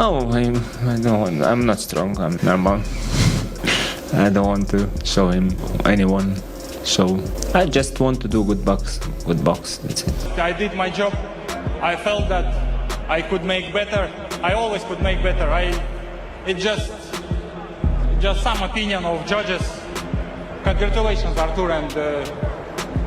Oh, I don't. I'm not strong. I'm normal. I don't want to show him anyone. So I just want to do good box. Good box. That's it. I did my job. I felt that I could make better. I always could make better. It's just some opinion of judges. Congratulations, Artur, and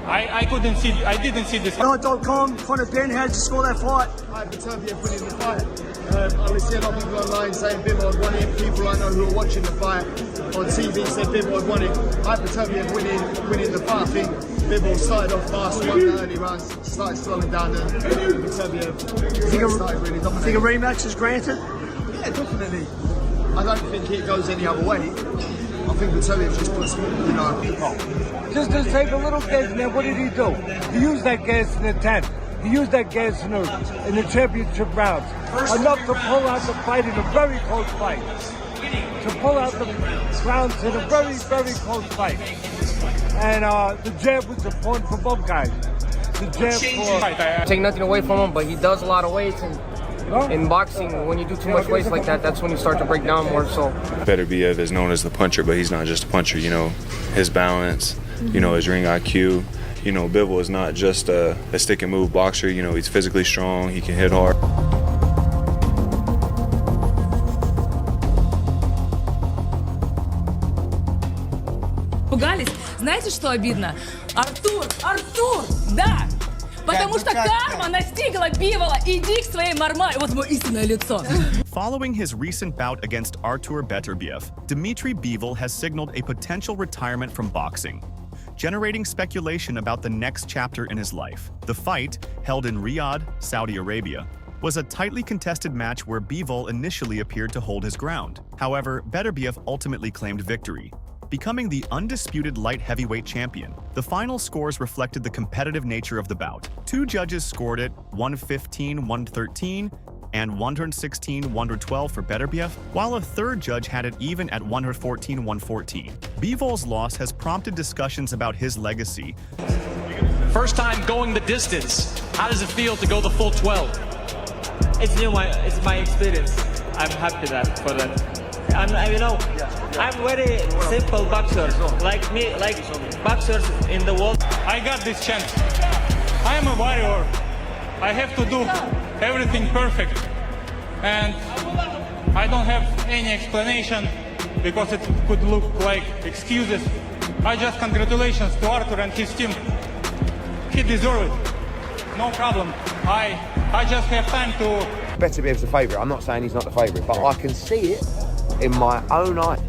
I didn't see this. .com, Conor Ben, how did you score that fight? Beterbiev winning the fight. I see a lot of people online saying Bivol won it. People I know who are watching the fight on TV said Bivol won it. Beterbiev winning the fight. I think Bivol started off fast, won the early rounds, started slowing down, and Beterbiev started really dominating. Think a rematch is granted? Yeah, definitely. I don't think it goes any other way. I think Beterbiev just puts, Just to save a little gas in there, what did he do? He used that gas in the 10th. He used that gas in the championship rounds. Enough to pull out the fight in a very close fight. To pull out the rounds in a very, very close fight. And the jab was important for both guys. The jab for... Take nothing away from him, but he does a lot of weights. And in boxing, when you do too much weights like that, that's when you start to break down more. So Beterbiev is known as the puncher, but he's not just a puncher. You know, his balance, you know, his ring IQ. You know, Bivol is not just a stick and move boxer. You know, he's physically strong. He can hit hard. Пугались? Знаете, что обидно? Артур! Да! Потому что карма настигла Бивола. Иди к своей мармай. Вот мое истинное лицо. Following his recent bout against Artur Beterbiev, Dmitry Bivol has signaled a potential retirement from boxing, generating speculation about the next chapter in his life. The fight, held in Riyadh, Saudi Arabia, was a tightly contested match where Bivol initially appeared to hold his ground. However, Beterbiev ultimately claimed victory, becoming the undisputed light heavyweight champion. The final scores reflected the competitive nature of the bout. Two judges scored it 115-113 and 116-112 for Beterbiev, while a third judge had it even at 114-114. Bivol's loss has prompted discussions about his legacy. First time going the distance. How does it feel to go the full 12? It's new. It's my experience. I'm happy for that. I'm very simple boxer, like me, like boxers in the world. I got this chance. I am a warrior. I have to do everything perfect. And I don't have any explanation because it could look like excuses. I just congratulations to Artur and his team. He deserves it. No problem. I just have time to... Beterbiev's the favourite. I'm not saying he's not the favourite, but I can see it in my own eye.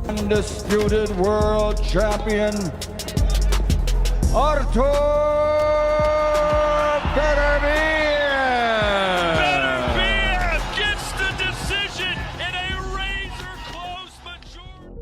Undisputed world champion, Artur Beterbiev! Beterbiev gets the decision in a razor-close majority.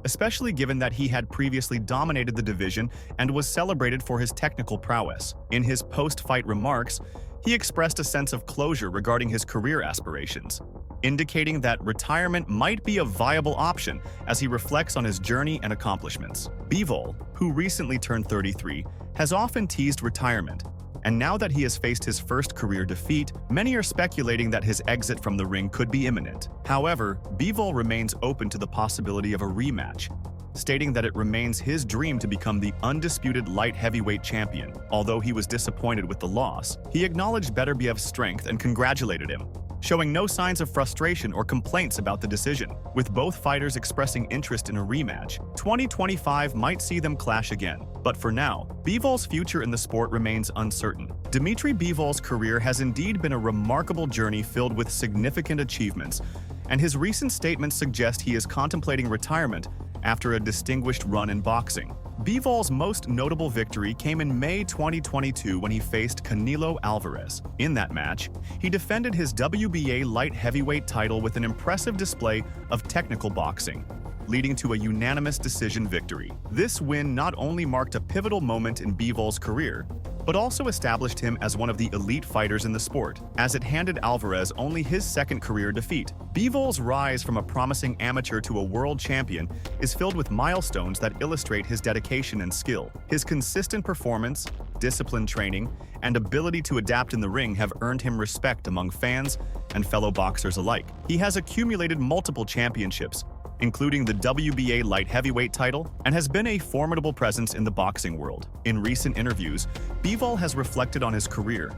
Especially given that he had previously dominated the division and was celebrated for his technical prowess. In his post-fight remarks, he expressed a sense of closure regarding his career aspirations, indicating that retirement might be a viable option as he reflects on his journey and accomplishments. Bivol, who recently turned 33, has often teased retirement, and now that he has faced his first career defeat, many are speculating that his exit from the ring could be imminent. However, Bivol remains open to the possibility of a rematch, stating that it remains his dream to become the undisputed light heavyweight champion. Although he was disappointed with the loss, he acknowledged Beterbiev's strength and congratulated him, showing no signs of frustration or complaints about the decision. With both fighters expressing interest in a rematch, 2025 might see them clash again. But for now, Bivol's future in the sport remains uncertain. Dmitry Bivol's career has indeed been a remarkable journey filled with significant achievements, and his recent statements suggest he is contemplating retirement after a distinguished run in boxing. Bivol's most notable victory came in May 2022 when he faced Canelo Alvarez. In that match, he defended his WBA light heavyweight title with an impressive display of technical boxing, leading to a unanimous decision victory. This win not only marked a pivotal moment in Bivol's career, but also established him as one of the elite fighters in the sport, as it handed Alvarez only his second career defeat. Bivol's rise from a promising amateur to a world champion is filled with milestones that illustrate his dedication and skill. His consistent performance, disciplined training, and ability to adapt in the ring have earned him respect among fans and fellow boxers alike. He has accumulated multiple championships, including the WBA light heavyweight title, and has been a formidable presence in the boxing world. In recent interviews, Bivol has reflected on his career,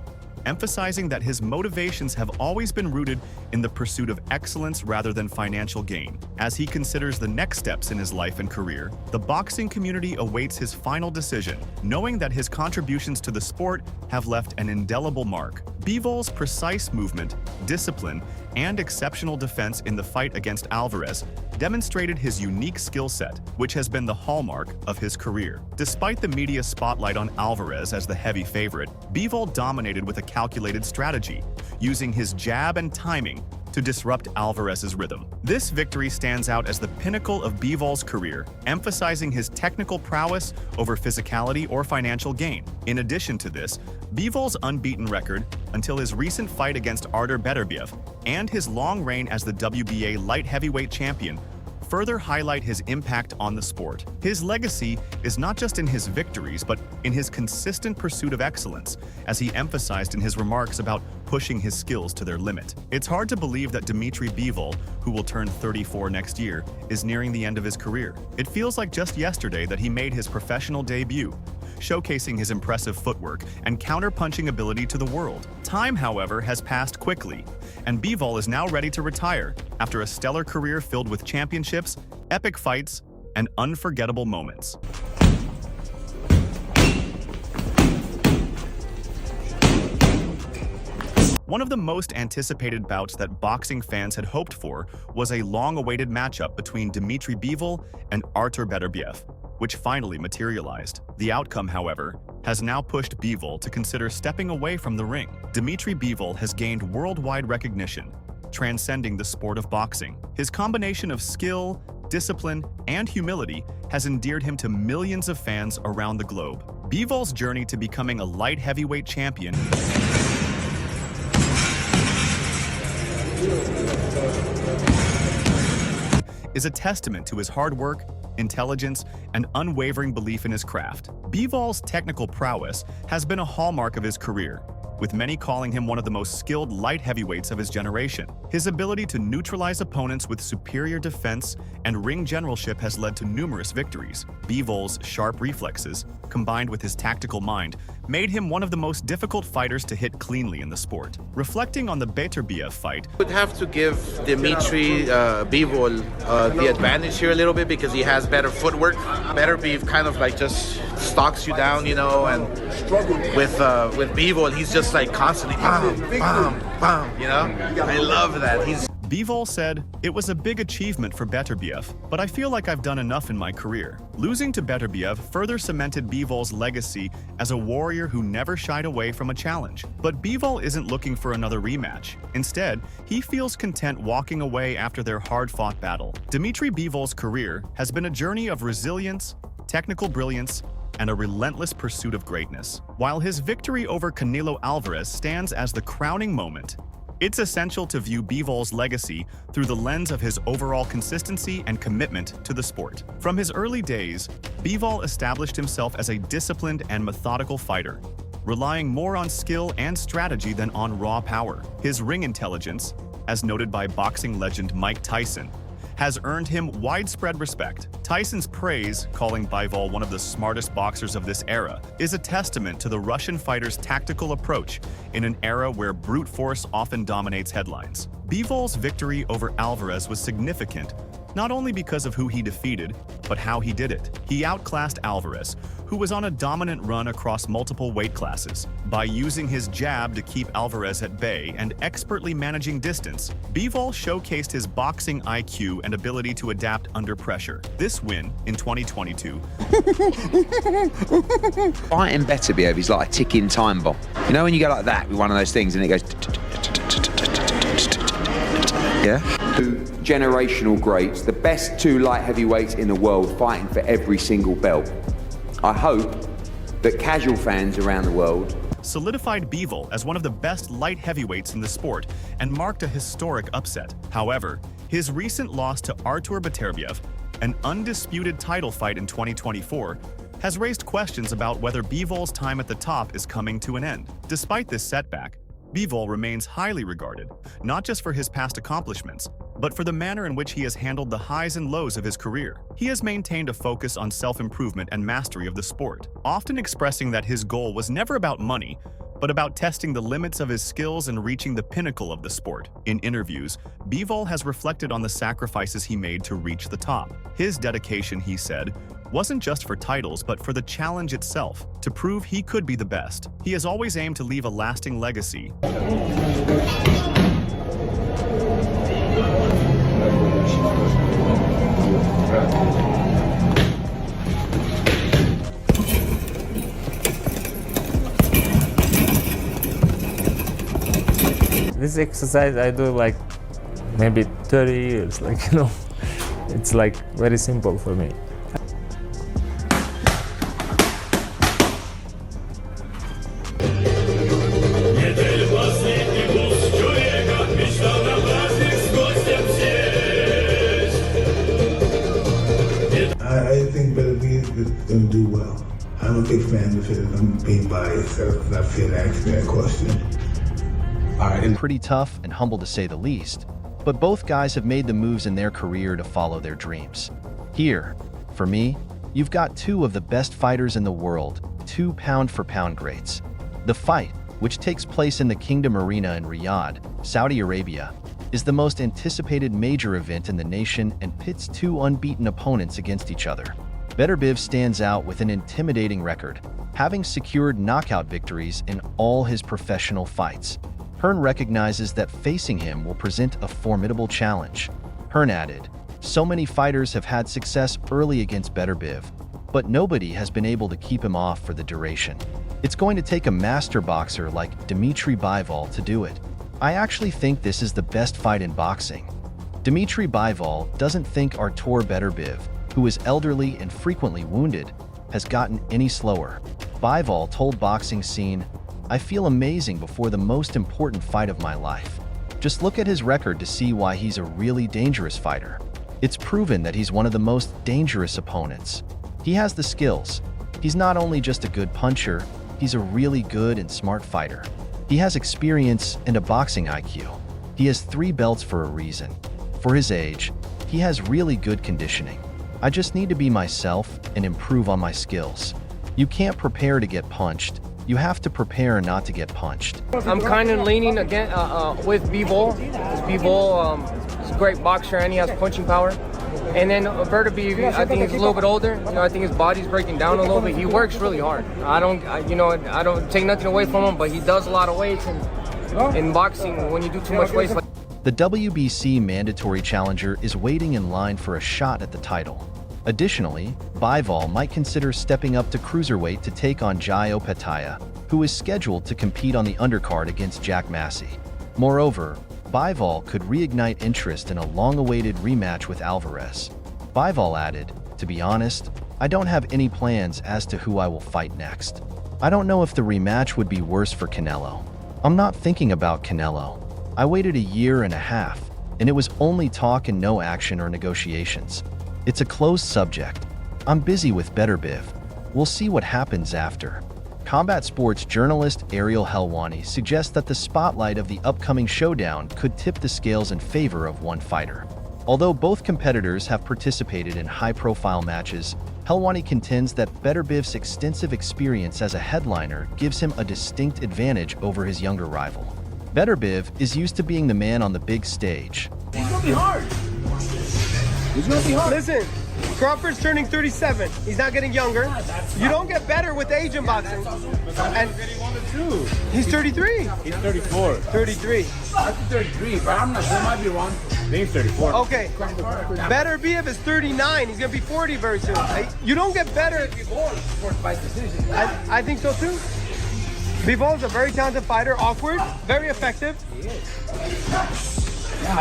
emphasizing that his motivations have always been rooted in the pursuit of excellence rather than financial gain. As he considers the next steps in his life and career, the boxing community awaits his final decision, knowing that his contributions to the sport have left an indelible mark. Bivol's precise movement, discipline, and exceptional defense in the fight against Alvarez demonstrated his unique skill set, which has been the hallmark of his career. Despite the media spotlight on Alvarez as the heavy favorite, Bivol dominated with a calculated strategy, using his jab and timing to disrupt Alvarez's rhythm. This victory stands out as the pinnacle of Bivol's career, emphasizing his technical prowess over physicality or financial gain. In addition to this, Bivol's unbeaten record until his recent fight against Artur Beterbiev and his long reign as the WBA light heavyweight champion further highlight his impact on the sport. His legacy is not just in his victories, but in his consistent pursuit of excellence, as he emphasized in his remarks about pushing his skills to their limit. It's hard to believe that Dmitry Bivol, who will turn 34 next year, is nearing the end of his career. It feels like just yesterday that he made his professional debut, showcasing his impressive footwork and counter-punching ability to the world. Time, however, has passed quickly, and Bivol is now ready to retire after a stellar career filled with championships, epic fights, and unforgettable moments. One of the most anticipated bouts that boxing fans had hoped for was a long-awaited matchup between Dmitry Bivol and Artur Beterbiev, which finally materialized. The outcome, however, has now pushed Bivol to consider stepping away from the ring. Dmitry Bivol has gained worldwide recognition, transcending the sport of boxing. His combination of skill, discipline, and humility has endeared him to millions of fans around the globe. Bivol's journey to becoming a light heavyweight champion is a testament to his hard work, intelligence, and unwavering belief in his craft. Bivol's technical prowess has been a hallmark of his career, with many calling him one of the most skilled light heavyweights of his generation. His ability to neutralize opponents with superior defense and ring generalship has led to numerous victories. Bivol's sharp reflexes, combined with his tactical mind, made him one of the most difficult fighters to hit cleanly in the sport. Reflecting on the Beterbiev fight, I would have to give Dmitry Bivol the advantage here a little bit because he has better footwork. Beterbiev kind of like just stalks you down, you know, and with Bivol, he's just like constantly bam, bam, bam, you know? I love that. Bivol said, "It was a big achievement for Beterbiev, but I feel like I've done enough in my career." Losing to Beterbiev further cemented Bivol's legacy as a warrior who never shied away from a challenge. But Bivol isn't looking for another rematch. Instead, he feels content walking away after their hard-fought battle. Dmitry Bivol's career has been a journey of resilience, technical brilliance, and a relentless pursuit of greatness. While his victory over Canelo Alvarez stands as the crowning moment, it's essential to view Bivol's legacy through the lens of his overall consistency and commitment to the sport. From his early days, Bivol established himself as a disciplined and methodical fighter, relying more on skill and strategy than on raw power. His ring intelligence, as noted by boxing legend Mike Tyson, has earned him widespread respect. Tyson's praise, calling Bivol one of the smartest boxers of this era, is a testament to the Russian fighter's tactical approach in an era where brute force often dominates headlines. Bivol's victory over Alvarez was significant, not only because of who he defeated, but how he did it. He outclassed Alvarez, who was on a dominant run across multiple weight classes. By using his jab to keep Alvarez at bay and expertly managing distance, Bivol showcased his boxing IQ and ability to adapt under pressure. This win in 2022. Fighting Beterbiev is like a ticking time bomb. You know when you go like that with one of those things and it goes... Yeah? Two generational greats, the best two light heavyweights in the world fighting for every single belt. I hope that casual fans around the world solidified Bivol as one of the best light heavyweights in the sport and marked a historic upset. However, his recent loss to Artur Beterbiev, an undisputed title fight in 2024, has raised questions about whether Bivol's time at the top is coming to an end. Despite this setback, Bivol remains highly regarded, not just for his past accomplishments, but for the manner in which he has handled the highs and lows of his career. He has maintained a focus on self-improvement and mastery of the sport, often expressing that his goal was never about money, but about testing the limits of his skills and reaching the pinnacle of the sport. In interviews, Bivol has reflected on the sacrifices he made to reach the top. His dedication, he said, wasn't just for titles, but for the challenge itself, to prove he could be the best. He has always aimed to leave a lasting legacy. This exercise I do like maybe 30 years, it's like very simple for me. I think Beterbiev is going to do well. I'm a big fan of his. I'm being biased. I feel asking that question. Pretty tough and humble to say the least, but both guys have made the moves in their career to follow their dreams. Here, for me, you've got two of the best fighters in the world, two pound-for-pound greats. The fight, which takes place in the Kingdom Arena in Riyadh, Saudi Arabia, is the most anticipated major event in the nation and pits two unbeaten opponents against each other. Beterbiev stands out with an intimidating record, having secured knockout victories in all his professional fights. Hearn recognizes that facing him will present a formidable challenge. Hearn added, "So many fighters have had success early against Beterbiev, but nobody has been able to keep him off for the duration. It's going to take a master boxer like Dmitry Bivol to do it. I actually think this is the best fight in boxing." Dmitry Bivol doesn't think Artur Beterbiev, who is elderly and frequently wounded, has gotten any slower. Bivol told Boxing Scene, "I feel amazing before the most important fight of my life. Just look at his record to see why he's a really dangerous fighter. It's proven that he's one of the most dangerous opponents. He has the skills. He's not only just a good puncher, he's a really good and smart fighter. He has experience and a boxing IQ. He has 3 belts for a reason. For his age, he has really good conditioning. I just need to be myself and improve on my skills. You can't prepare to get punched. You have to prepare not to get punched." I'm kind of leaning again with Bivol. Bivol is a great boxer and he has punching power. And then Beterbiev, I think he's a little bit older. I think his body's breaking down a little bit. He works really hard. I don't take nothing away from him, but he does a lot of weights. And in boxing, when you do too much weights, The WBC mandatory challenger is waiting in line for a shot at the title. Additionally, Bivol might consider stepping up to cruiserweight to take on Jai Opetaia, who is scheduled to compete on the undercard against Jack Massey. Moreover, Bivol could reignite interest in a long-awaited rematch with Alvarez. Bivol added, "To be honest, I don't have any plans as to who I will fight next. I don't know if the rematch would be worse for Canelo. I'm not thinking about Canelo. I waited a year and a half, and it was only talk and no action or negotiations. It's a closed subject. I'm busy with Beterbiev. We'll see what happens after." Combat sports journalist Ariel Helwani suggests that the spotlight of the upcoming showdown could tip the scales in favor of one fighter. Although both competitors have participated in high-profile matches, Helwani contends that Beterbiev's extensive experience as a headliner gives him a distinct advantage over his younger rival. Beterbiev is used to being the man on the big stage. It's gonna be hard. It's gonna be hard. Listen, Crawford's turning 37. He's not getting younger. You don't get better with age in boxing. And he's 33. He's 34. 33. I think 33, but I'm not sure. I might be wrong. I think he's 34. Okay. Beterbiev is 39. He's gonna be 40 very soon. You don't get better. By decision. I think so too. Bivol's a very talented fighter, awkward, very effective.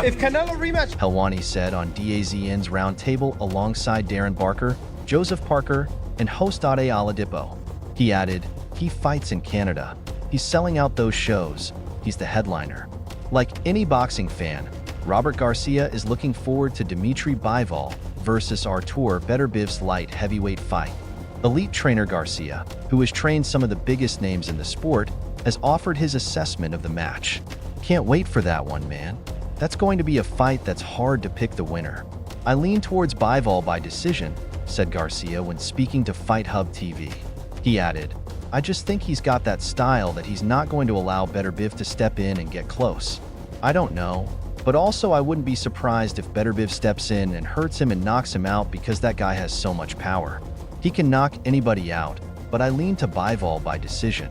If Canelo rematch... Helwani said on DAZN's roundtable alongside Darren Barker, Joseph Parker, and host Ade Oladipo. He added, he fights in Canada. He's selling out those shows. He's the headliner. Like any boxing fan, Robert Garcia is looking forward to Dmitry Bivol versus Artur Beterbiev's light heavyweight fight. Elite trainer Garcia, who has trained some of the biggest names in the sport, has offered his assessment of the match. Can't wait for that one, man. That's going to be a fight that's hard to pick the winner. I lean towards Bivol by decision, said Garcia when speaking to Fight Hub TV. He added, I just think he's got that style that he's not going to allow Beterbiev to step in and get close. I don't know, but also I wouldn't be surprised if Beterbiev steps in and hurts him and knocks him out because that guy has so much power. He can knock anybody out, but I lean to Bivol by decision.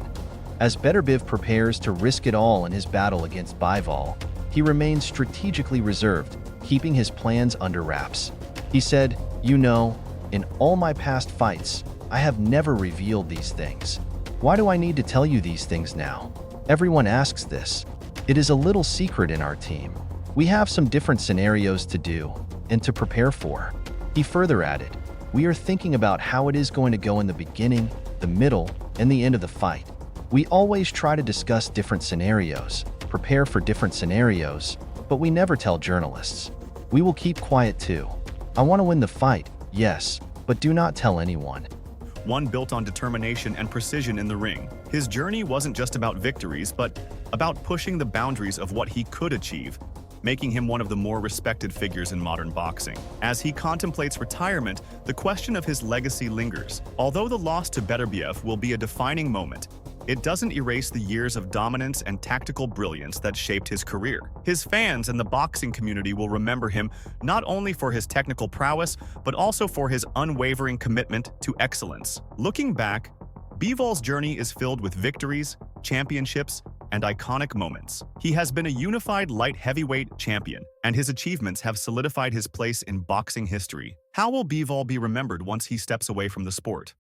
As Beterbiev prepares to risk it all in his battle against Bivol, he remains strategically reserved, keeping his plans under wraps. He said, you know, in all my past fights, I have never revealed these things. Why do I need to tell you these things now? Everyone asks this. It is a little secret in our team. We have some different scenarios to do and to prepare for. He further added, we are thinking about how it is going to go in the beginning, the middle, and the end of the fight. We always try to discuss different scenarios, prepare for different scenarios, but we never tell journalists. We will keep quiet too. I want to win the fight, yes, but do not tell anyone. One built on determination and precision in the ring. His journey wasn't just about victories, but about pushing the boundaries of what he could achieve, making him one of the more respected figures in modern boxing. As he contemplates retirement, the question of his legacy lingers. Although the loss to Beterbiev will be a defining moment, it doesn't erase the years of dominance and tactical brilliance that shaped his career. His fans and the boxing community will remember him not only for his technical prowess, but also for his unwavering commitment to excellence. Looking back, Bivol's journey is filled with victories, championships, and iconic moments. He has been a unified light heavyweight champion, and his achievements have solidified his place in boxing history. How will Bivol be remembered once he steps away from the sport?